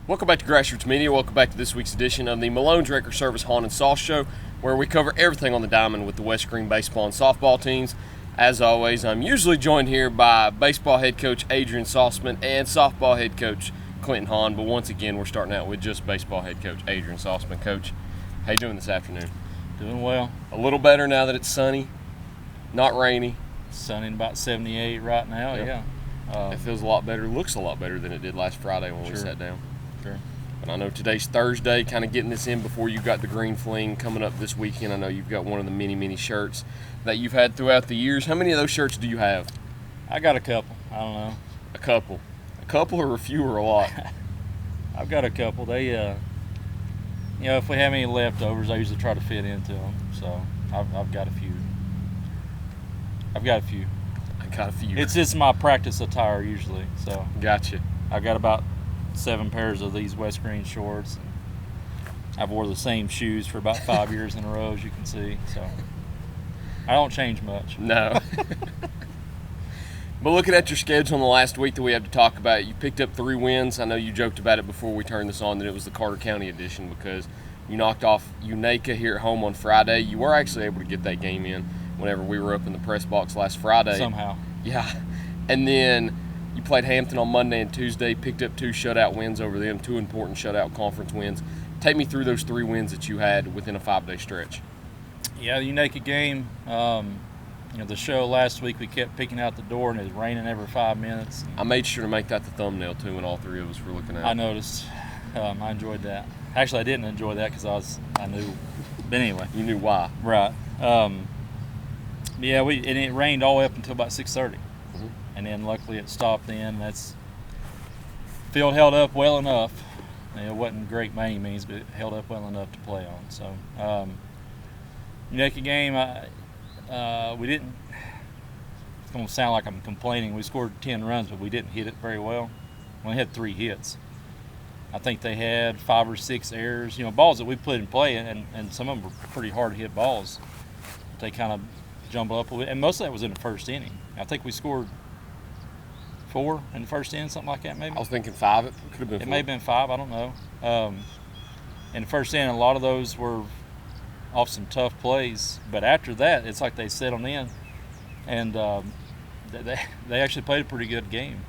Welcome back to Grassroots Media. Welcome back to this week's edition of the Malone Director Service Haun and Sauce Show, where we cover everything on the diamond with the West Green baseball and softball teams. As always, I'm usually joined here by baseball head coach Adrian Sauceman and softball head coach Clinton Haun, but once again, we're starting out with just baseball head coach Adrian Sauceman. Coach, how you doing this afternoon? Doing well. A little better now that it's sunny, not rainy. Sunny, about 78 right now. Yep. Yeah. It feels a lot better, looks a lot better than it did last Friday when we sat down. Sure. But I know today's Thursday, kind of getting this in before you got the Green Fling coming up this weekend. I know you've got one of the many shirts that you've had throughout the years. How many of those shirts do you have? I got a couple. I don't know. A couple. A couple or a few or a lot? I've got a couple. They, if we have any leftovers, I usually try to fit into them. So I've got a few. I got a few. It's my practice attire usually. So Gotcha. I've got about 7 pairs of these West Green shorts. And I've wore the same shoes for about 5 years in a row, as you can see. So I don't change much. No. But looking at your schedule in the last week that we have to talk about, you picked up 3 wins. I know you joked about it before we turned this on that it was the Carter County edition because you knocked off Unaka here at home on Friday. You were actually able to get that game in whenever we were up in the press box last Friday. Somehow. Yeah. And then you played Hampton on Monday and Tuesday, picked up 2 shutout wins over them, 2 important shutout conference wins. Take me through those 3 wins that you had within a 5-day stretch. Yeah, the Unaka game, the show last week, we kept picking out the door and it was raining every 5 minutes. I made sure to make that the thumbnail too when all 3 of us were looking at it. I noticed. I enjoyed that. Actually, I didn't enjoy that because I knew. But anyway. You knew why. Right. Yeah, and it rained all the way up until about 6:30. Mm-hmm. And then luckily it stopped then. Field held up well enough. It wasn't great by any means, but it held up well enough to play on. So, Unaka game, we didn't. It's going to sound like I'm complaining. We scored 10 runs, but we didn't hit it very well. We only had 3 hits. I think they had 5 or 6 errors. Balls that we put in play, and some of them were pretty hard to hit balls. They kind of jumbled up a bit, and most of that was in the first inning. I think we scored 4 in the first inning, something like that, maybe. I was thinking 5. It could have been 4. It may have been 5. I don't know. In the first inning, a lot of those were off some tough plays, but after that, it's like they settled in, and they actually played a pretty good game.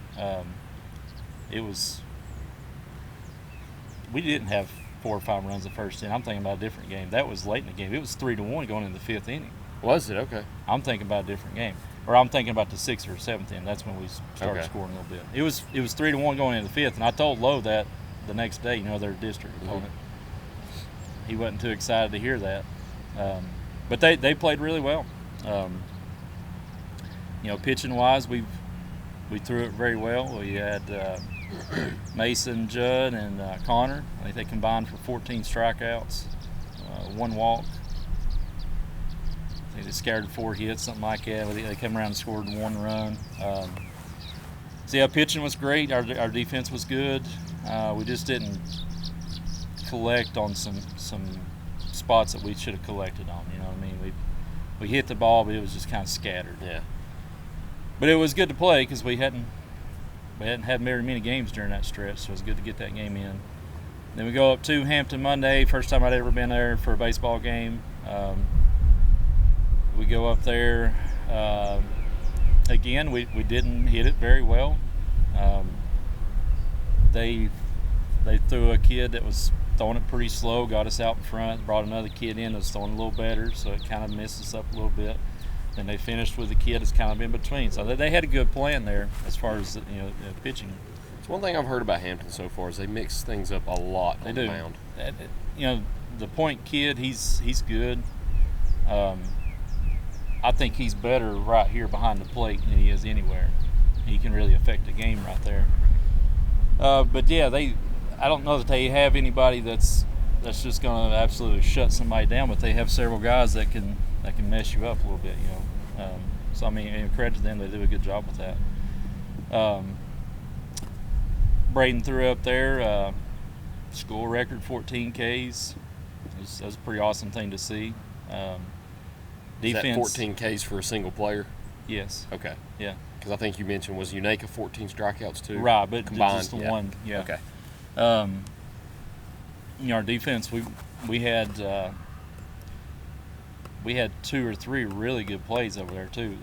We didn't have 4 or 5 runs the first inning. I'm thinking about a different game. That was late in the game. It was 3-1 going into the 5th inning. Was it? Okay. I'm thinking about a different game. Or I'm thinking about the 6th or 7th inning. That's when we started scoring a little bit. It was 3-1 going into the 5th, and I told Lowe that the next day, their district opponent. He wasn't too excited to hear that. But they played really well. Pitching-wise, we threw it very well. We had Mason, Judd, and Connor. I think they combined for 14 strikeouts, 1 walk. I think they scattered 4 hits, something like that. They came around and scored 1 run. Pitching was great. Our defense was good. We just didn't collect on some spots that we should have collected on. You know what I mean? We hit the ball, but it was just kind of scattered. Yeah. But it was good to play because we hadn't had very many games during that stretch, so it was good to get that game in. Then we go up to Hampton Monday. First time I'd ever been there for a baseball game. We go up there. Again, we didn't hit it very well. They threw a kid that was throwing it pretty slow, got us out in front, brought another kid in that was throwing a little better, so it kind of messed us up a little bit. Then they finished with a kid that's kind of in between. So they had a good plan there as far as pitching. It's one thing I've heard about Hampton so far is they mix things up a lot on the mound. The point kid, he's good. I think he's better right here behind the plate than he is anywhere. He can really affect the game right there. But yeah, I don't know that they have anybody that's just going to absolutely shut somebody down, but they have several guys that can mess you up a little bit, So I mean, credit to them, they do a good job with that. Braden threw up there, school record 14 Ks. That was a pretty awesome thing to see. Defense. Is that 14 Ks for a single player? Yes. Okay. Yeah. Because I think you mentioned was Unaka 14 strikeouts too. Right, but combined just the one. Yeah. Okay. Our defense, we had 2 or 3 really good plays over there too.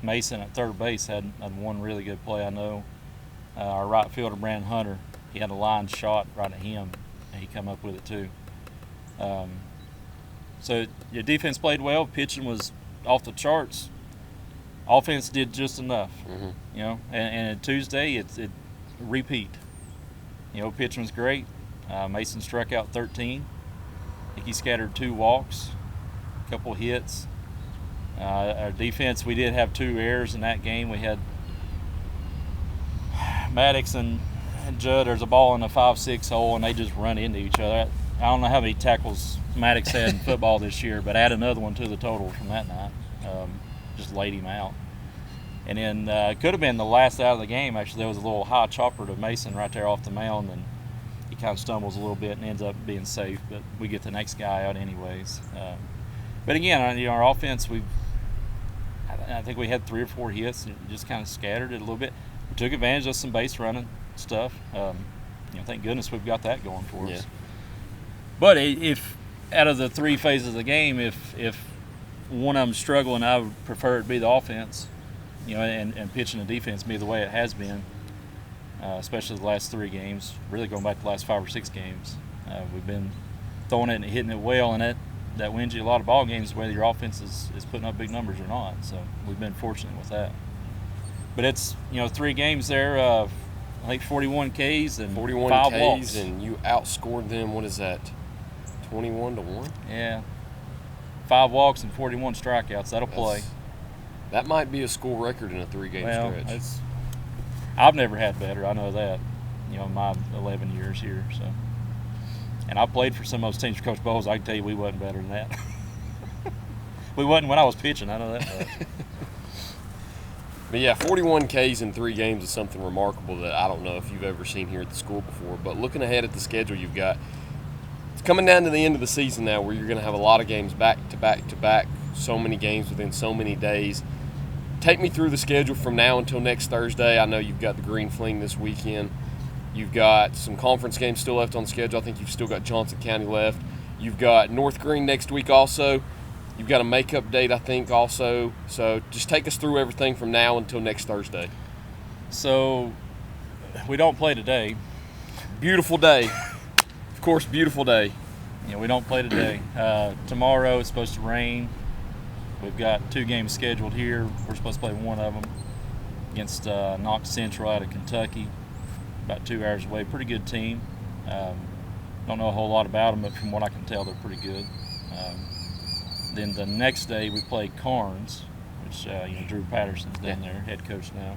Mason at third base had one really good play. I know our right fielder Brandon Hunter, he had a line shot right at him, and he come up with it too. So your defense played well. Pitching was off the charts. Offense did just enough. And Tuesday it repeat. Pitching was great. Mason struck out 13. I think he scattered 2 walks, a couple of hits. Our defense, we did have 2 errors in that game. We had Maddox and Judd. There's a ball in the 5-6 hole, and they just run into each other. I don't know how many tackles Maddox had in football this year, but add another one to the total from that night. Just laid him out. And then it could have been the last out of the game. Actually, there was a little high chopper to Mason right there off the mound, and he kind of stumbles a little bit and ends up being safe. But we get the next guy out anyways. But again, our offense, I think we had 3 or 4 hits and just kind of scattered it a little bit. We took advantage of some base running stuff. Thank goodness we've got that going for us. But if out of the 3 phases of the game, if one of them struggling, I would prefer it be the offense, and pitching the defense be the way it has been, especially the last 3 games, really going back to the last 5 or 6 games. We've been throwing it and hitting it well, and that wins you a lot of ball games, whether your offense is putting up big numbers or not. So we've been fortunate with that. But it's 3 games there, I think 41 Ks and 41 5 Ks, walks. and you outscored them. What is that? 21-1. Yeah, 5 walks and 41 strikeouts. That'll play. That might be a school record in a 3-game stretch. I've never had better. I know that. My 11 years here. So, and I played for some of those teams for Coach Bowles. I can tell you, we wasn't better than that. We wasn't when I was pitching. I know that much. But yeah, 41 Ks in 3 games is something remarkable that I don't know if you've ever seen here at the school before. But looking ahead at the schedule you've got, it's coming down to the end of the season now where you're going to have a lot of games back to back to back, so many games within so many days. Take me through the schedule from now until next Thursday. I know you've got the Green Fling this weekend. You've got some conference games still left on the schedule. I think you've still got Johnson County left. You've got North Green next week also. You've got a makeup date, I think, also. So just take us through everything from now until next Thursday. So we don't play today. Beautiful day. Of course, beautiful day. We don't play today. Tomorrow it's supposed to rain. We've got 2 games scheduled here. We're supposed to play one of them against Knox Central out of Kentucky, about 2 hours away. Pretty good team. Don't know a whole lot about them, but from what I can tell, they're pretty good. Then the next day we play Carnes, which Drew Patterson's down there, head coach now.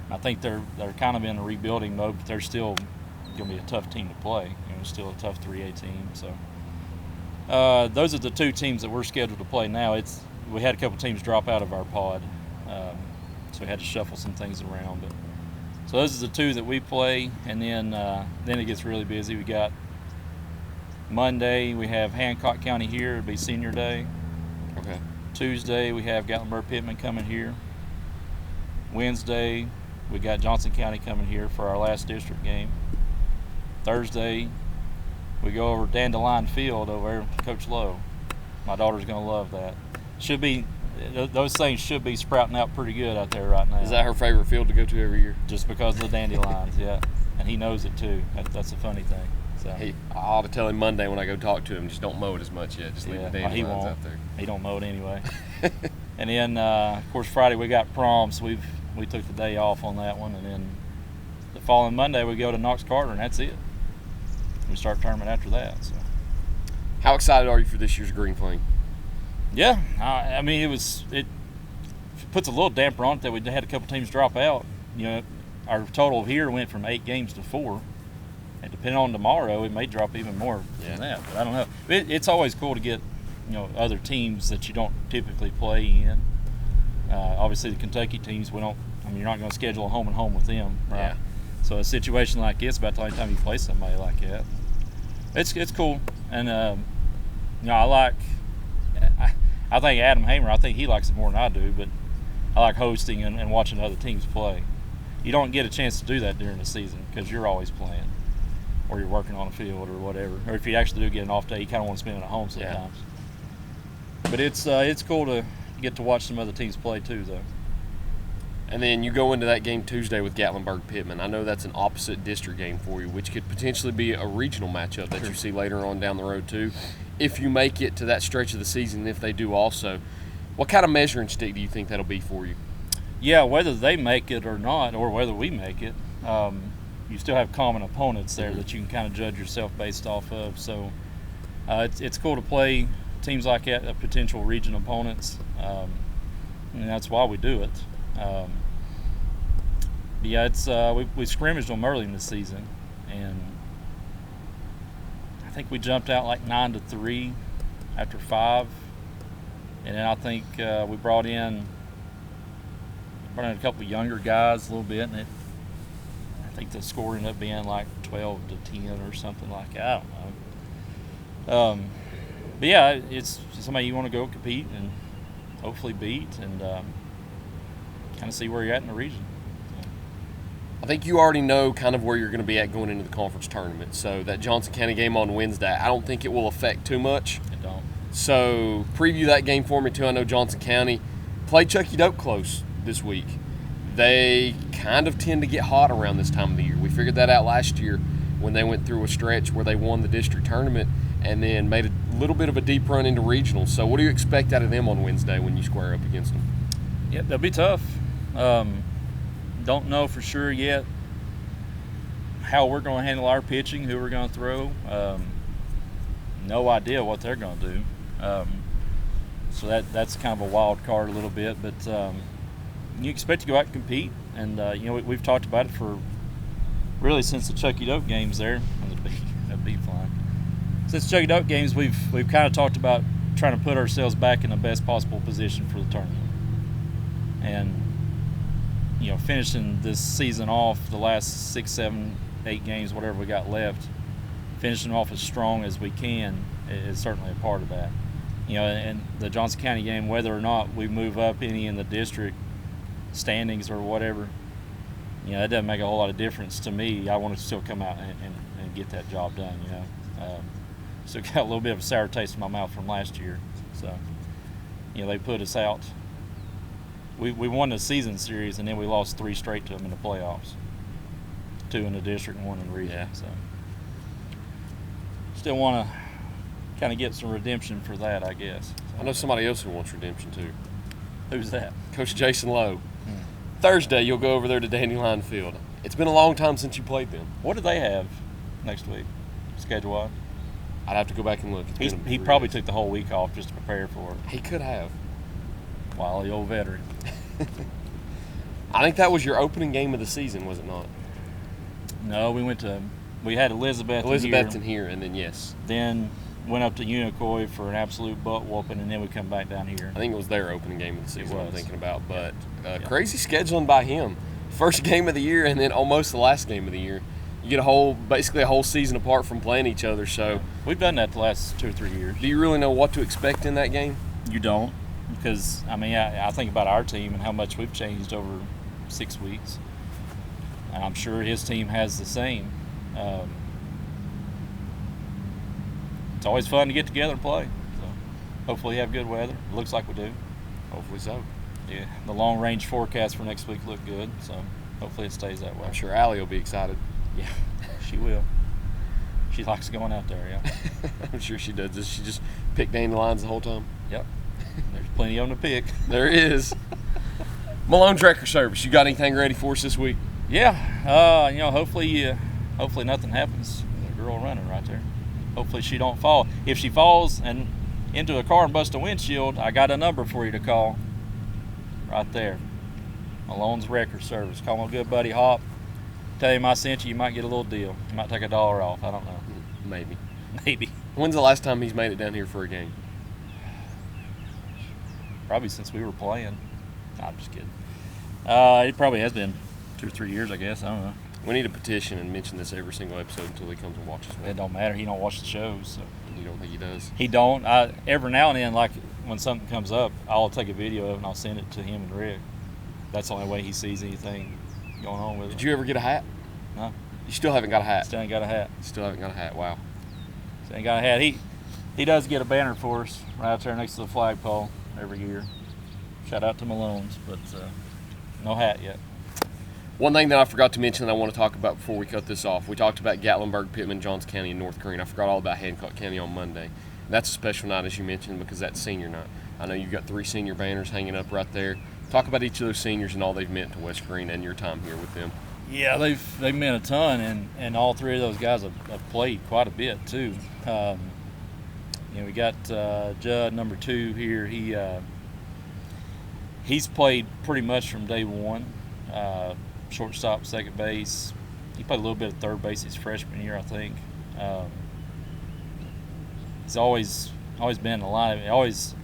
I think they're kind of in a rebuilding mode, but they're still going to be a tough team to play. Still a tough 3A team. So those are the 2 teams that we're scheduled to play now. We had a couple teams drop out of our pod, so we had to shuffle some things around. But so those are the 2 that we play, and then it gets really busy. We got Monday we have Hancock County here. It'll be Senior Day. Okay. Tuesday we have Gatlinburg-Pittman coming here. Wednesday we got Johnson County coming here for our last district game. Thursday we go over Dandelion Field over there with Coach Lowe. My daughter's going to love that. Those things should be sprouting out pretty good out there right now. Is that her favorite field to go to every year? Just because of the dandelions, yeah. And he knows it too. That's a funny thing. So I ought to tell him Monday when I go talk to him, just don't mow it as much yet. Just leave the dandelions out there. He don't mow it anyway. And then, of course, Friday we got prom, so we took the day off on that one. And then the following Monday we go to Knox Carter, and that's it. We start tournament after that. So, how excited are you for this year's Green Fling? Yeah, I mean it puts a little damper on it that we had a couple teams drop out. Our total here went from 8 games to 4, and depending on tomorrow, it may drop even more than that. But I don't know. It's always cool to get other teams that you don't typically play in. Obviously, the Kentucky teams you're not going to schedule a home and home with them, right? Yeah. So a situation like this, about the only time you play somebody like that, it's cool. And I think Adam Hamer, I think he likes it more than I do, but I like hosting and watching other teams play. You don't get a chance to do that during the season because you're always playing. or you're working on a field or whatever. Or if you actually do get an off day, you kind of want to spend it at home sometimes. Yeah. But it's cool to get to watch some other teams play too, though. And then you go into that game Tuesday with Gatlinburg-Pittman. I know that's an opposite district game for you, which could potentially be a regional matchup that you see later on down the road too. If you make it to that stretch of the season, if they do also, what kind of measuring stick do you think that'll be for you? Yeah, whether they make it or not, or whether we make it, you still have common opponents there that you can kind of judge yourself based off of. So it's cool to play teams like that, potential region opponents, and that's why we do it. Yeah, it's we scrimmaged them early in the season, and I think we jumped out like 9-3 after 5, and then I think we brought in a couple younger guys a little bit, and I think the score ended up being like 12-10 or something like that. I don't know. But yeah, it's somebody you want to go compete and hopefully beat, and kind of see where you're at in the region. I think you already know kind of where you're going to be at going into the conference tournament. So that Johnson County game on Wednesday, I don't think it will affect too much. It don't. So preview that game for me too. I know Johnson County played Chucky Doak close this week. They kind of tend to get hot around this time of the year. We figured that out last year when they went through a stretch where they won the district tournament and then made a little bit of a deep run into regionals. So what do you expect out of them on Wednesday when you square up against them? Yeah, they'll be tough. Don't know for sure yet how we're going to handle our pitching, who we're going to throw. No idea what they're going to do. So that's kind of a wild card a little bit. But you expect to go out and compete. And, we've talked about it for really since the Chucky Doak games there. That bee flying. Since the Chucky Doak games, we've kind of talked about trying to put ourselves back in the best possible position for the tournament. And finishing this season off, the last 6, 7, 8 games, whatever we got left, finishing off as strong as we can is certainly a part of that. And the Johnson County game, whether or not we move up any in the district standings or whatever, that doesn't make a whole lot of difference to me. I want to still come out and get that job done, Still got a little bit of a sour taste in my mouth from last year. So, they put us out. We won the season series, and then we lost 3 straight to them in the playoffs. 2 in the district and 1 in the region. Yeah. So still want to kind of get some redemption for that, I guess. So. I know somebody else who wants redemption too. Who's that? Coach Jason Lowe. Thursday, you'll go over there to Dandelion Field. It's been a long time since you played them. What do they have next week, schedule-wise? I'd have to go back and look. He probably took the whole week off just to prepare for it. He could have. Wily old veteran. I think that was your opening game of the season, was it not? No, we had Elizabeth in here, and then yes. Then went up to Unicoi for an absolute butt whooping, and then we come back down here. I think it was their opening game of the season I'm thinking about, but yeah. Crazy scheduling by him. First game of the year and then almost the last game of the year. You get basically a whole season apart from playing each other. So we've done that the last 2 or 3 years. Do you really know what to expect in that game? You don't, because I think about our team and how much we've changed over 6 weeks, and I'm sure his team has the same. It's always fun to get together and play. So hopefully, you have good weather. It looks like we do. Hopefully so. Yeah, the long range forecast for next week look good, so hopefully it stays that way. I'm sure Allie will be excited. Yeah, she will. She likes going out there, yeah. I'm sure she does. Does she just pick dandelions the whole time? Yep. There's plenty of them to pick. There is. Malone Record Service, you got anything ready for us this week? Yeah. Hopefully nothing happens. There's a girl running right there. Hopefully she don't fall. If she falls and into a car and busts a windshield, I got a number for you to call. Right there. Malone's Record Service. Call my good buddy Hop. Tell him I sent you. You might get a little deal. You might take $1 off. I don't know. Maybe. When's the last time he's made it down here for a game? Probably since we were playing. Nah, I'm just kidding. It probably has been 2 or 3 years, I guess. I don't know. We need a petition and mention this every single episode until he comes and watches one. It don't matter. He don't watch the shows. So. You don't think he does? He don't. Every now and then, like when something comes up, I'll take a video of it and I'll send it to him and Rick. That's the only way he sees anything going on with it. Did you ever get a hat? No. You still haven't got a hat. Still ain't got a hat. Still haven't got a hat. Wow. Still ain't got a hat. He does get a banner for us right out there next to the flagpole every year. Shout out to Malone's, but no hat yet. One thing that I forgot to mention that I want to talk about before we cut this off, we talked about Gatlinburg, Pittman, Johns County, and North Greene. I forgot all about Hancock County on Monday. And that's a special night, as you mentioned, because that's senior night. I know you've got 3 senior banners hanging up right there. Talk about each of those seniors and all they've meant to West Greene and your time here with them. Yeah, they've meant a ton, and all 3 of those guys have played quite a bit too. We got Judd, number 2 here. He's played pretty much from day one. Shortstop, second base. He played a little bit of third base his freshman year, I think. He's always been a lot of always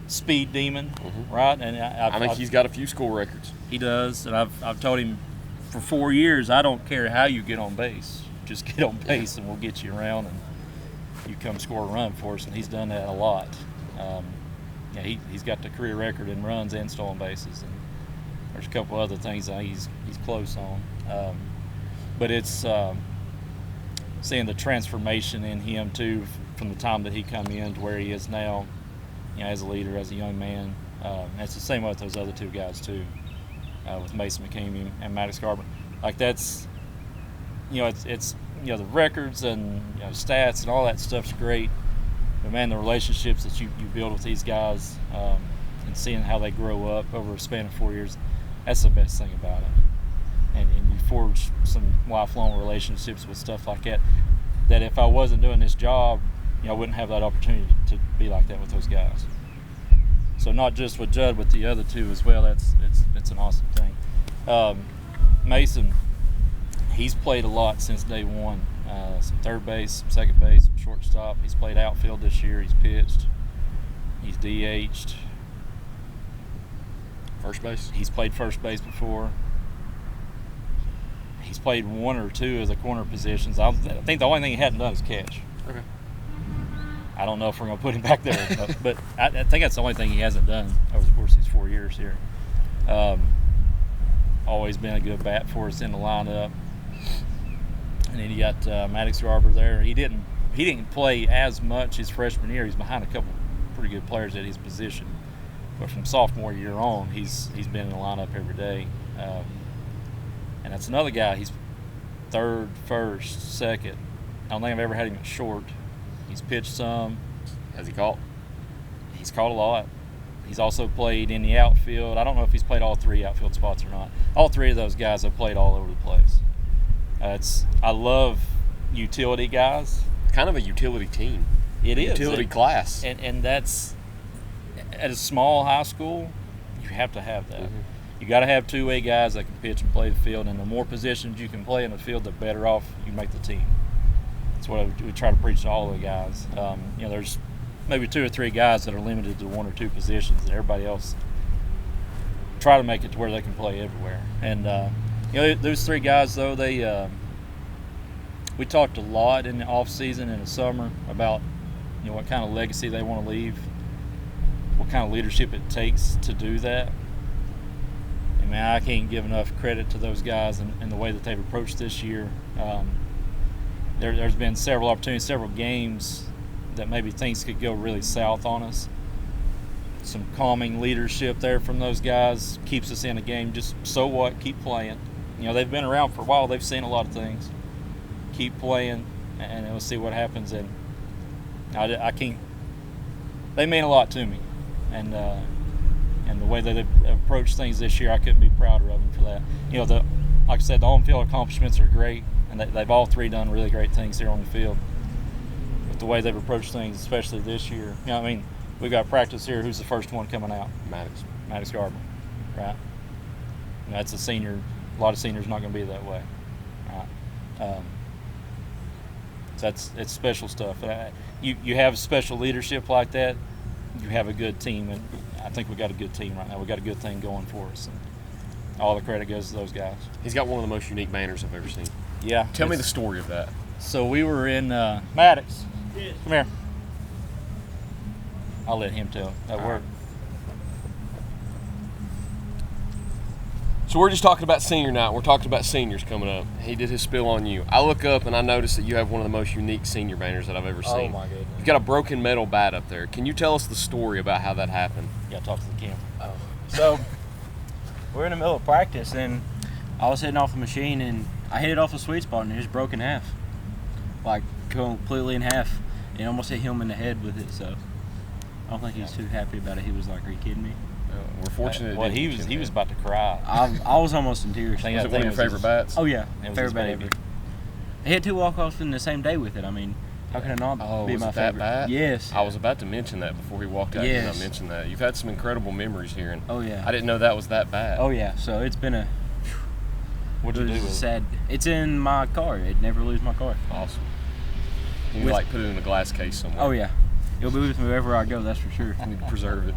speed demon, right? And I think he's got a few school records. He does, and I've told him for 4 years, I don't care how you get on base, just get on base and we'll get you around and you come score a run for us. And he's done that a lot. He's got the career record in runs and stolen bases, and there's a couple other things that he's close on. But it's seeing the transformation in him too, from the time that he come in to where he is now, as a leader, as a young man. It's the same with those other 2 guys too, with Mason McKamey and Maddox Garber. Like that's, it's the records and stats and all that stuff's great, but man, the relationships that you build with these guys and seeing how they grow up over a span of 4 years, that's the best thing about it. And you forge some lifelong relationships with stuff like that. That if I wasn't doing this job, I wouldn't have that opportunity to be like that with those guys. So not just with Judd, but the other 2 as well. It's an awesome thing. Mason, he's played a lot since day one. Some third base, some second base, some shortstop. He's played outfield this year. He's pitched. He's DH'd. First base? He's played first base before. He's played 1 or 2 of the corner positions. I think the only thing he hadn't done is catch. Okay. I don't know if we're going to put him back there, but I think that's the only thing he hasn't done over the course of these 4 years here. Always been a good bat for us in the lineup. And then you got Maddox Garber there. He didn't play as much his freshman year. He's behind a couple pretty good players at his position. But from sophomore year on, he's been in the lineup every day. And that's another guy. He's third, first, second. I don't think I've ever had him at short. He's pitched some. Has he caught? He's caught a lot. He's also played in the outfield. I don't know if he's played all 3 outfield spots or not. All 3 of those guys have played all over the place. I love utility guys. Kind of a utility team. It is. Utility class. And that's, at a small high school, you have to have that. You got to have 2-way guys that can pitch and play the field, and the more positions you can play in the field, the better off you make the team. That's what we try to preach to all the guys. There's maybe 2 or 3 guys that are limited to 1 or 2 positions, and everybody else try to make it to where they can play everywhere. And those 3 guys, though, we talked a lot in the off season and the summer about what kind of legacy they want to leave, what kind of leadership it takes to do that. And man, I can't give enough credit to those guys and the way that they've approached this year. There's been several opportunities, several games that maybe things could go really south on us. Some calming leadership there from those guys keeps us in the game. Just so what? Keep playing. They've been around for a while. They've seen a lot of things. Keep playing, and we'll see what happens. And I can't. They mean a lot to me, and the way that they've approached things this year, I couldn't be prouder of them for that. Like I said, the on-field accomplishments are great, and they've all 3 done really great things here on the field. But the way they've approached things, especially this year, we've got practice here. Who's the first one coming out? Maddox Garber, right? And that's a senior. A lot of seniors not going to be that way, right? So it's special stuff. You have special leadership like that, you have a good team, and I think we got a good team right now. We got a good thing going for us, and all the credit goes to those guys. He's got one of the most unique banners I've ever seen. Yeah. Tell me the story of that. So we were in Maddox. Yes. Come here. I'll let him tell that work. So we're just talking about senior night. We're talking about seniors coming up. He did his spill on you. I look up and I notice that you have one of the most unique senior banners that I've ever seen. Oh, my goodness. You've got a broken metal bat up there. Can you tell us the story about how that happened? You got to talk to the camera. Oh. So, we're in the middle of practice, and I was hitting off the machine, and I hit it off the sweet spot, and it just broke in half. Like, completely in half. And almost hit him in the head with it, so I don't think he was too happy about it. He was like, "Are you kidding me?" We're fortunate. Well, he was about to cry. I was almost in tears. Was it one of your favorite bats? Oh, yeah. It was Favorite his bat baby. ever. I hit 2 walk-offs in the same day with it. I mean, how can it not be was my it that favorite? bat? Yes. I was about to mention that before he walked out. Yes. Yes. I mentioned that. You've had some incredible memories here, and Oh, yeah. I didn't know that was that bad. Oh, yeah. So it's been What'd you do with it? sad. It's in my car. It never leaves my car. Awesome. You need to put it in a glass case somewhere. Oh, yeah. It'll be with me wherever I go, that's for sure. I need to preserve it.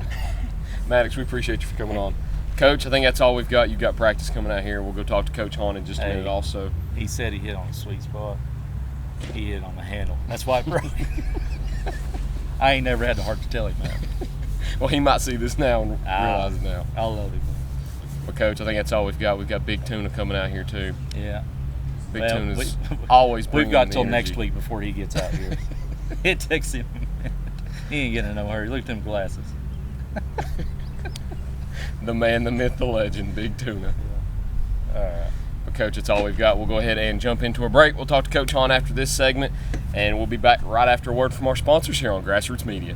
Maddox, we appreciate you for coming on. Coach, I think that's all we've got. You've got practice coming out here. We'll go talk to Coach Haun in just a minute also. He said he hit on a sweet spot. He hit on the handle. That's why it broke. I ain't never had the heart to tell him that. Well, he might see this now and realize it now. I love him. But, Coach, I think that's all we've got. We've got Big Tuna coming out here, too. Yeah. Big Tuna's always bringing We've got the till energy. next week before he gets out here. It takes him a minute. He ain't getting in no hurry. Look at them glasses. The man, the myth, the legend, Big Tuna. Yeah. All right. But, Coach, it's all we've got. We'll go ahead and jump into a break. We'll talk to Coach Haun after this segment, and we'll be back right after a word from our sponsors here on Grassroots Media.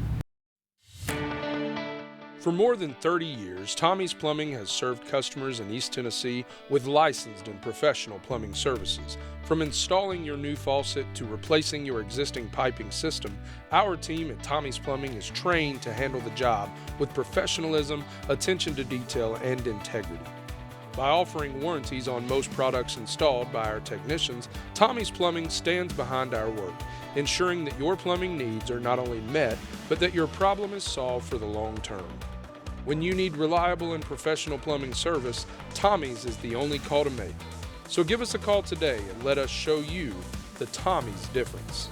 For more than 30 years, Tommy's Plumbing has served customers in East Tennessee with licensed and professional plumbing services. From installing your new faucet to replacing your existing piping system, our team at Tommy's Plumbing is trained to handle the job with professionalism, attention to detail, and integrity. By offering warranties on most products installed by our technicians, Tommy's Plumbing stands behind our work, ensuring that your plumbing needs are not only met, but that your problem is solved for the long term. When you need reliable and professional plumbing service, Tommy's is the only call to make. So give us a call today and let us show you the Tommy's difference.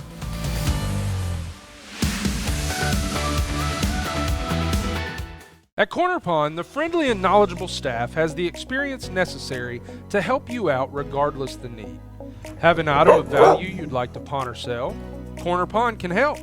At Corner Pond, the friendly and knowledgeable staff has the experience necessary to help you out regardless the need. Have an item of value you'd like to pawn or sell? Corner Pond can help.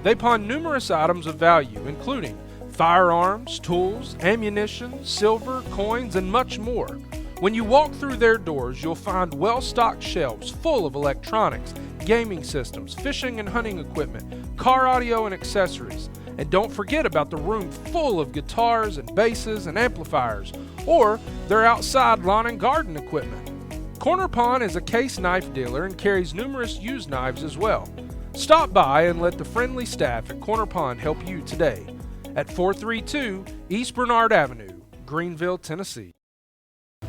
They pawn numerous items of value, including firearms, tools, ammunition, silver, coins, and much more. When you walk through their doors, you'll find well-stocked shelves full of electronics, gaming systems, fishing and hunting equipment, car audio and accessories. And don't forget about the room full of guitars and basses and amplifiers, or their outside lawn and garden equipment. Corner Pond is a case knife dealer and carries numerous used knives as well. Stop by and let the friendly staff at Corner Pond help you today at 432 East Bernard Avenue, Greenville, Tennessee.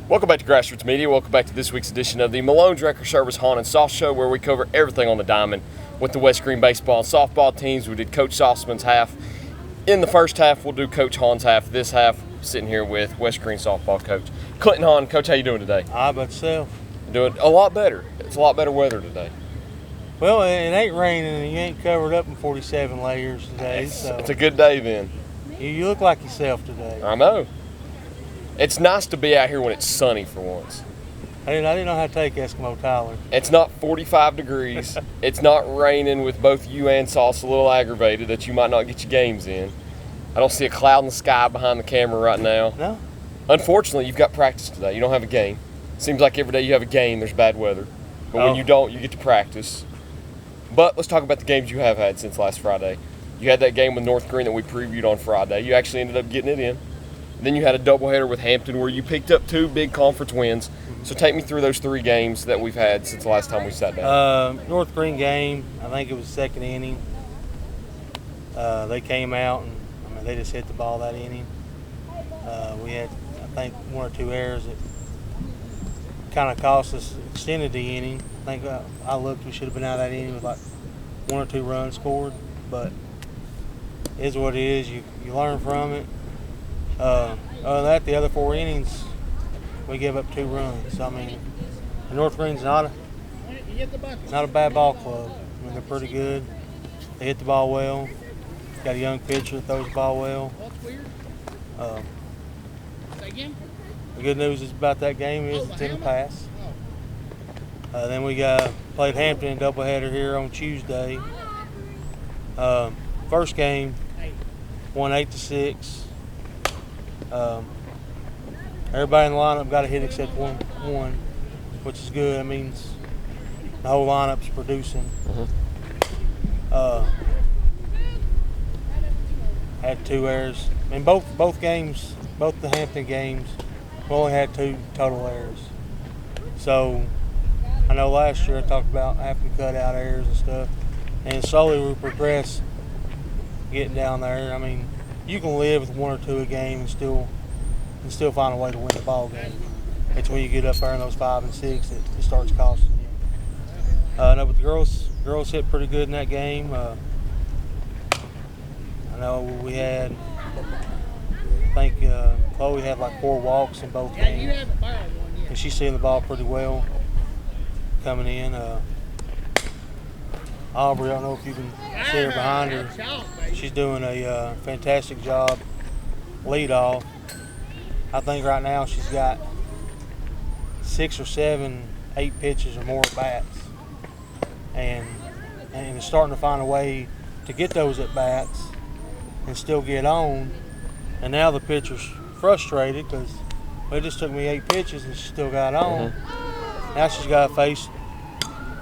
Welcome back to Grassroots Media. Welcome back to this week's edition of the Malone Record Service Haun and Sauce Show, where we cover everything on the diamond with the West Green baseball and softball teams. We did Coach Sauceman's half. In the first half, we'll do Coach Haun's half. This half, sitting here with West Green softball coach Clinton Haun. Coach, how you doing today? How about yourself? Doing a lot better. It's a lot better weather today. Well, it ain't raining and you ain't covered up in 47 layers today, so It's a good day then. you look like yourself today. I know. It's nice to be out here when it's sunny for once. I didn't know how to take Eskimo Tyler. It's not 45 degrees. It's not raining with both you and Sauce a little aggravated that you might not get your games in. I don't see a cloud in the sky behind the camera right now. No? Unfortunately, you've got practice today. You don't have a game. Seems like every day you have a game, there's bad weather. But when you don't, you get to practice. But let's talk about the games you have had since last Friday. You had that game with North Green that we previewed on Friday. You actually ended up getting it in. Then you had a doubleheader with Hampton where you picked up 2 big conference wins. So take me through those 3 games that we've had since the last time we sat down. North Green game, I think it was the second inning. They came out and they just hit the ball that inning. We had, I think, 1 or 2 errors that kind of cost us, extended the inning. I think I looked, we should have been out of that inning with like 1 or 2 runs scored, but it is what it is. You learn from it. Other than that, the other 4 innings, we gave up 2 runs. So, I mean, North Green's not a bad ball club. I mean, they're pretty good. They hit the ball well. Got a young pitcher that throws the ball well. The good news is about that game is it's in the past. Then we played Hampton in doubleheader here on Tuesday. First game, won 8-6. Everybody in the lineup got a hit except one, which is good. That means the whole lineup's producing. Had 2 errors. I mean, both games, both the Hampton games, we only had 2 total errors. So I know last year I talked about having to cut out errors and stuff, and slowly we progress getting down there. I mean, you can live with 1 or 2 a game and still find a way to win the ball game. It's when you get up there in those 5 and 6 that it starts costing you. No, but the girls hit pretty good in that game. I know we had, I think Chloe had like 4 walks in both games, and she's seeing the ball pretty well coming in. Aubrey, I don't know if you can see her behind her. She's doing a fantastic job lead off. I think right now she's got 6 or 7, 8 pitches or more at bats, and is starting to find a way to get those at bats and still get on. And now the pitcher's frustrated because it just took me 8 pitches and she still got on. Now she's got to face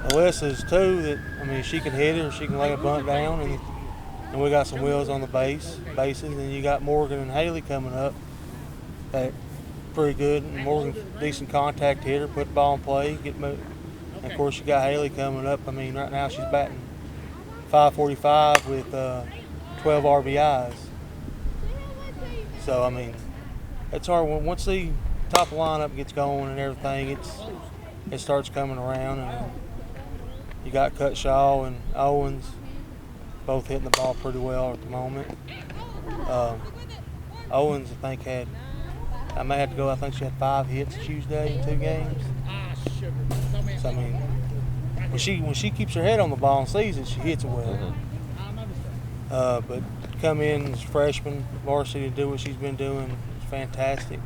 Alyssa's too. That, I mean, she can hit it or she can lay a bunt down, and we got some wheels on the bases. And you got Morgan and Haley coming up. That pretty good. And Morgan's a decent contact hitter, put the ball in play, get moved. And of course you got Haley coming up. I mean, right now she's batting .545 with 12 RBIs. So I mean, it's hard. Once the top of the lineup gets going and everything, it starts coming around. And you got Cutshaw and Owens both hitting the ball pretty well at the moment. Owens, I think, I may have to go, I think she had 5 hits Tuesday in 2 games. So, I mean, when she keeps her head on the ball and sees it, she hits it well. But come in as a freshman, varsity, to do what she's been doing is fantastic.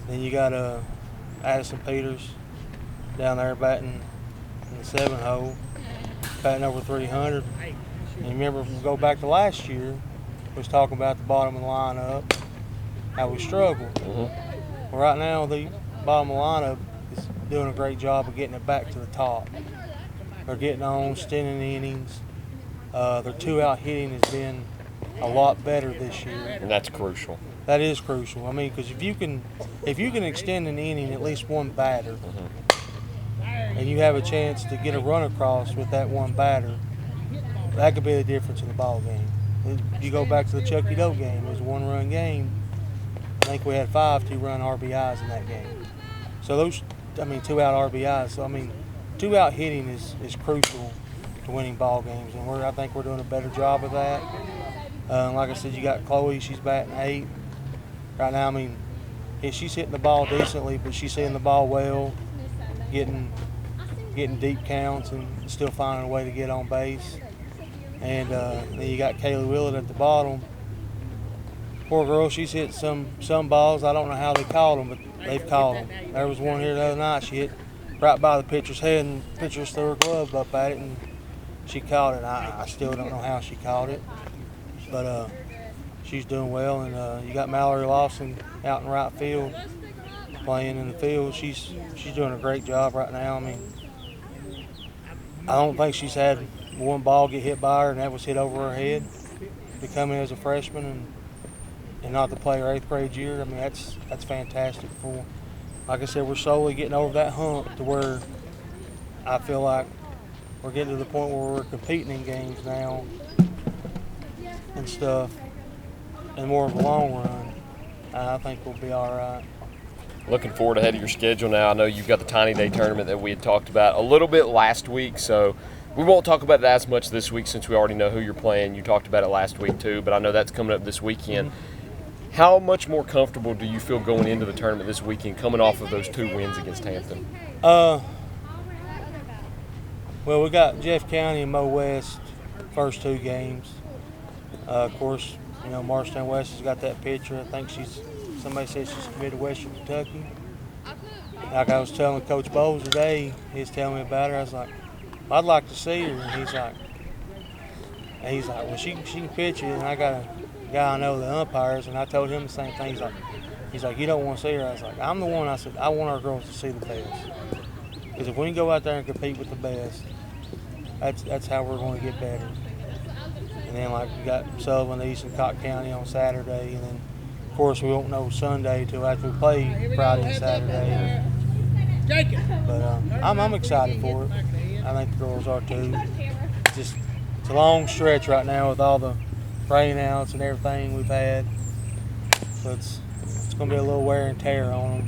Then you got Addison Peters down there batting in the 7-hole, batting over 300. And remember, if we go back to last year, we was talking about the bottom of the lineup, how we struggled. Well, right now, the bottom of the lineup is doing a great job of getting it back to the top. They're getting on, extending innings. Their 2-out hitting has been a lot better this year. And that's crucial. That is crucial. I mean, because if you can extend an inning at least one batter, and you have a chance to get a run across with that one batter, that could be the difference in the ball game. You go back to the Chucky Doe game; it was a 1-run game. I think we had 5 2-run RBIs in that game. So those, 2-out RBIs. So 2-out hitting is crucial to winning ball games, and I think we're doing a better job of that. Like I said, you got Chloe; she's batting 8 right now. She's hitting the ball decently, but she's hitting the ball well, getting deep counts, and still finding a way to get on base. And then you got Kaylee Willett at the bottom. Poor girl, she's hit some balls. I don't know how they caught them, but they've caught them. There was one here the other night. She hit right by the pitcher's head, and the pitcher threw her glove up at it, and she caught it. I still don't know how she caught it, but she's doing well. And you got Mallory Lawson out in right field, playing in the field. She's doing a great job right now. I don't think she's had one ball get hit by her, and that was hit over her head. To come in as a freshman and not to play her 8th grade year, that's fantastic. Like I said, we're slowly getting over that hump to where I feel like we're getting to the point where we're competing in games now and stuff, and more of a long run. I think we'll be all right. Looking forward ahead of your schedule now. I know you've got the Tiny Day tournament that we had talked about a little bit last week, so we won't talk about it as much this week since we already know who you're playing. You talked about it last week too, but I know that's coming up this weekend. How much more comfortable do you feel going into the tournament this weekend, coming off of those 2 wins against Hampton? Well, we got Jeff County and Mo West first 2 games. Of course, Marshtown West has got that pitcher. I think she's somebody said she's committed to Western Kentucky. Like I was telling Coach Bowles today, he's telling me about her. I was like, I'd like to see her. And he's like, well, she can pitch it. And I got a guy I know, the umpires, and I told him the same thing. He's like, you don't want to see her. I was like, I'm the one. I said, I want our girls to see the best. Because if we can go out there and compete with the best, that's how we're going to get better. And then, like, we got Sullivan, East, and Cotton County on Saturday. And then, of course, we won't know Sunday till after we play Friday and Saturday. But I'm excited for it. I think the girls are too. It's a long stretch right now with all the rainouts and everything we've had. So it's going to be a little wear and tear on them.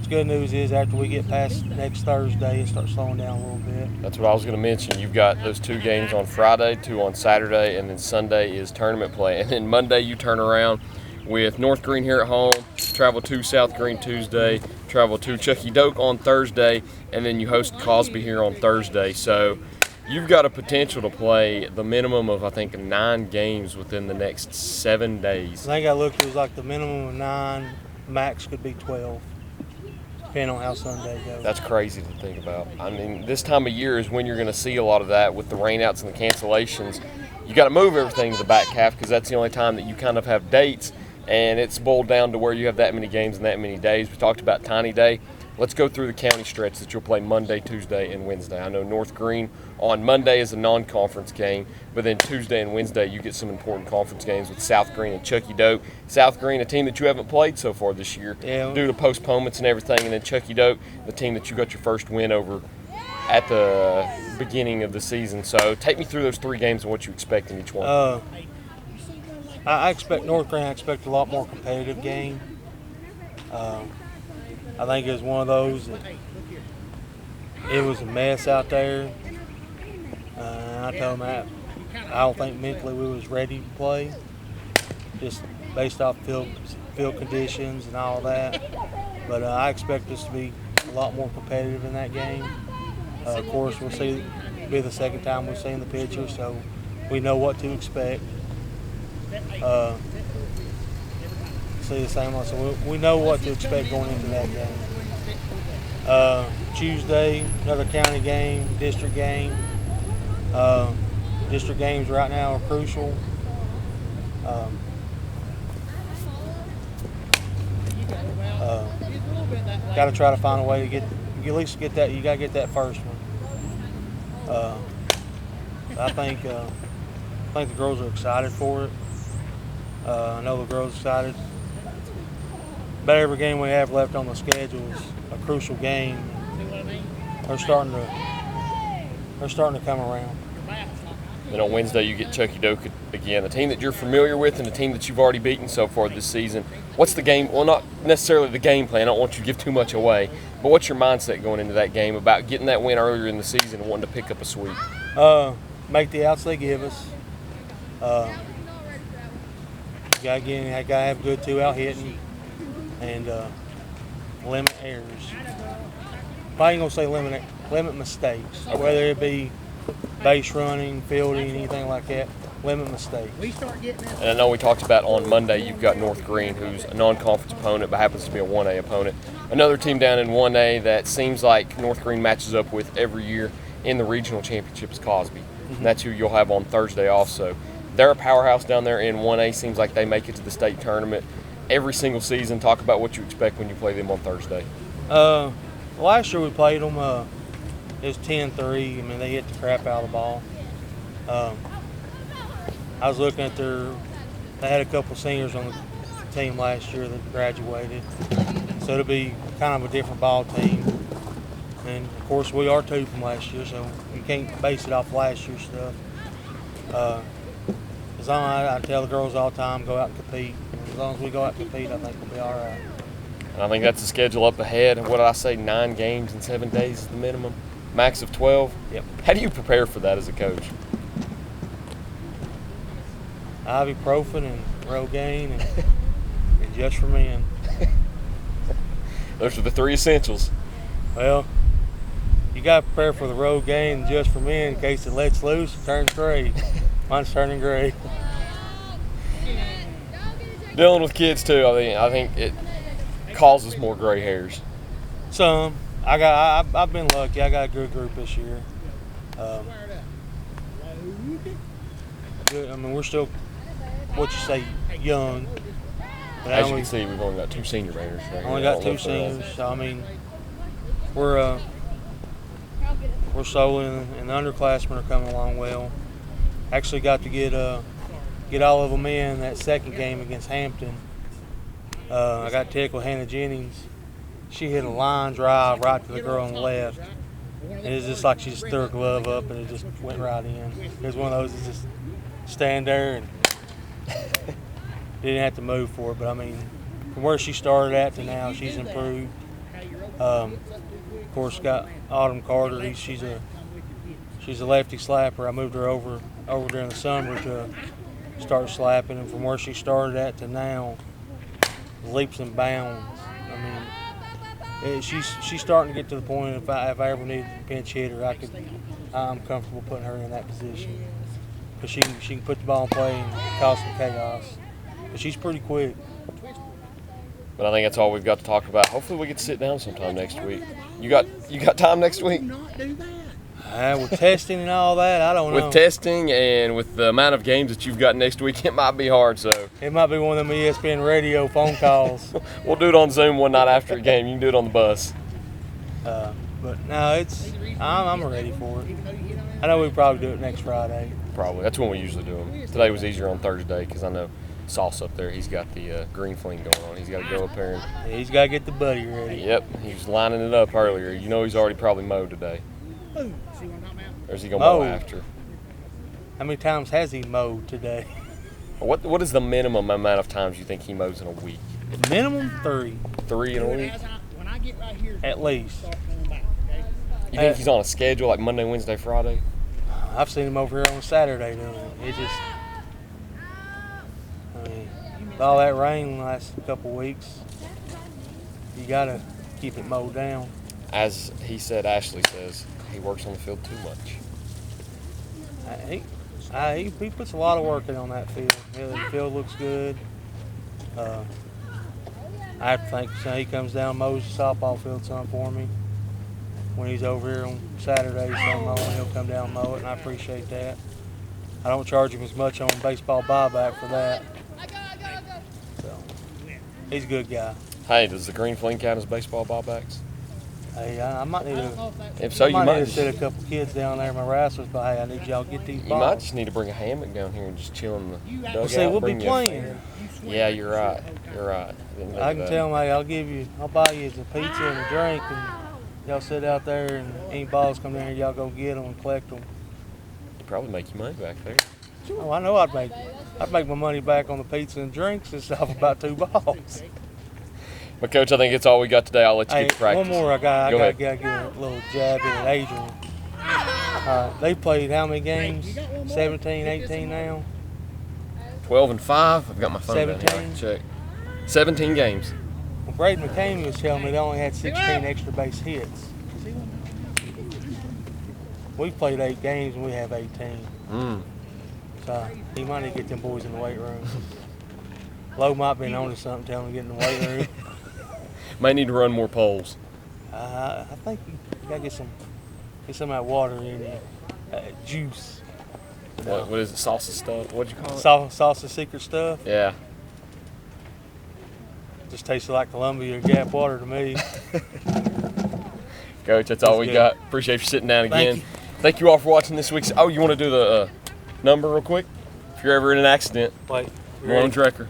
The good news is after we get past next Thursday, it starts slowing down a little bit. That's what I was going to mention. You've got those 2 games on Friday, 2 on Saturday, and then Sunday is tournament play. And then Monday you turn around with North Green here at home, travel to South Green Tuesday, travel to Chucky Doak on Thursday, and then you host Cosby here on Thursday. So you've got a potential to play the minimum of, I think, 9 games within the next 7 days. I think I looked, it was like the minimum of 9, max could be 12, depending on how Sunday goes. That's crazy to think about. I mean, this time of year is when you're going to see a lot of that with the rainouts and the cancellations. You got to move everything to the back half because that's the only time that you kind of have dates. And it's boiled down to where you have that many games in that many days. We talked about Tiny Day. Let's go through the county stretch that you'll play Monday, Tuesday, and Wednesday. I know North Green on Monday is a non-conference game, but then Tuesday and Wednesday you get some important conference games with South Green and Chucky Doak. South Green, a team that you haven't played so far this year due to postponements and everything, and then Chucky Doak, the team that you got your first win over at the beginning of the season. So take me through those 3 games and what you expect in each one. I expect North Green. I expect a lot more competitive game. I think it was one of those that it was a mess out there. I told them I don't think mentally we was ready to play, just based off field conditions and all that. But I expect us to be a lot more competitive in that game. Of course, we'll see. It'll be the second time we've seen the pitcher, so we know what to expect. See the same one, so we know what to expect going into that game. Tuesday, another county game, district game. District games right now are crucial. Got to try to find a way to at least get that. You got to get that first one. I think the girls are excited for it. I know the girls are excited. But every game we have left on the schedule is a crucial game. They're starting to come around. Then on Wednesday you get Chucky Doak again, a team that you're familiar with and a team that you've already beaten so far this season. What's the game? Well, not necessarily the game plan. I don't want you to give too much away. But what's your mindset going into that game about getting that win earlier in the season and wanting to pick up a sweep? Make the outs they give us. Gotta have good 2-out hitting and limit errors. I ain't gonna say limit mistakes, whether it be base running, fielding, anything like that. Limit mistakes. And I know we talked about on Monday you've got North Green, who's a non-conference opponent but happens to be a 1A opponent. Another team down in 1A that seems like North Green matches up with every year in the regional championship is Cosby. And that's who you'll have on Thursday also. They're a powerhouse down there in 1A. Seems like they make it to the state tournament every single season. Talk about what you expect when you play them on Thursday. Last year we played them. It was 10-3. I mean, they hit the crap out of the ball. I was looking at they had a couple seniors on the team last year that graduated. So it'll be kind of a different ball team. And, of course, we are 2 from last year, so you can't base it off last year's stuff. As long as I tell the girls all the time, go out and compete. As long as we go out and compete, I think we'll be all right. And I think that's the schedule up ahead. What did I say, 9 games in 7 days is the minimum? Max of 12? Yep. How do you prepare for that as a coach? Ibuprofen and Rogaine and Just for Men. Those are the 3 essentials. Well, you got to prepare for the Rogaine and Just for Men in case it lets loose and turns gray. Mine's turning gray. Dealing with kids too, I think it causes more gray hairs. Some. I've been lucky. I got a good group this year. Good. I mean, we're still, what you say, young. But As you can see, we've only got 2 senior banners right here. Only got 2 seniors. So, I mean, we're soloing, and the underclassmen are coming along well. Actually got to get all of them in that second game against Hampton. I got tickled. Hannah Jennings, she hit a line drive right to the girl on the left. And it's just like she just threw her glove up and it just went right in. It was one of those that just stand there and didn't have to move for it. But I mean, from where she started at to now, she's improved. Of course, got Autumn Carter. She's a lefty slapper. I moved her over during the summer to start slapping, and from where she started at to now, leaps and bounds. I mean, she's starting to get to the point. If I ever need a pinch hitter, I'm comfortable putting her in that position because she can put the ball in play and cause some chaos. But she's pretty quick. But I think that's all we've got to talk about. Hopefully we get to sit down sometime next week. You got time next week? With testing and all that, I don't know. With testing and with the amount of games that you've got next week, it might be hard. So it might be one of them ESPN radio phone calls. We'll do it on Zoom one night after a game. You can do it on the bus. But no, I'm ready for it. I know we probably do it next Friday. Probably. That's when we usually do them. Today was easier on Thursday because I know Sauce up there, he's got the green fling going on. He's got to go up there and... Yeah, he's got to get the buddy ready. Yep, he was lining it up earlier. You know he's already probably mowed today. Or is he going to mow after? How many times has he mowed today? What is the minimum amount of times you think he mows in a week? Minimum 3. 3 in a week? At least. You think he's on a schedule like Monday, Wednesday, Friday? I've seen him over here on Saturday doing it. It just... I mean, with all that rain the last couple weeks, you got to keep it mowed down. As he said, Ashley says, he works on the field too much. He puts a lot of work in on that field. Yeah, the field looks good. I have to think he comes down and mows the softball field some for me. When he's over here on Saturdays, he'll come down and mow it, and I appreciate that. I don't charge him as much on baseball buyback for that. So, he's a good guy. Hey, does the green fling count as baseball buybacks? Hey, I might need to. If so, you might need to sit a couple kids down there, my wrestlers. But hey, I need y'all to get these balls. You might just need to bring a hammock down here and just chill in the dugout. Well, see, we'll be playing. Yeah, you're right. You're right. I can tell them, hey, I'll buy you a pizza and a drink, and y'all sit out there, and any balls come down here, y'all go get them and collect them. They'd probably make you money back there. Oh, I know I'd make my money back on the pizza and drinks and stuff about 2 balls. But Coach, I think it's all we got today. I'll let you get to practice. One more I got to get a little jab in at Adrian. They played how many games? 17, 18 now? 12 and 5. I've got my phone 17. down here. Check. 17 games. Well, Braden McCamey was telling me they only had 16 extra base hits. We played 8 games and we have 18. So he might need to get them boys in the weight room. Lowe might be on to something, telling them to get in the weight room. Might need to run more poles. I think you gotta get some of that water in you, juice. What is it? Salsa stuff? What'd you call it? Salsa secret stuff. Yeah. Just tasted like Columbia or Gap water to me. Coach, that's all we got. Appreciate you sitting down again. Thank you all for watching this week's. Oh, you want to do the number real quick? If you're ever in an accident. Wait. Malone Drecker.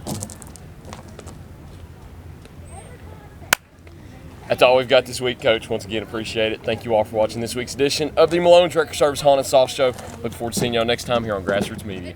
That's all we've got this week, Coach. Once again, appreciate it. Thank you all for watching this week's edition of the Malone Drecker Service Haun and Sauce Show. Look forward to seeing y'all next time here on Grassroots Media.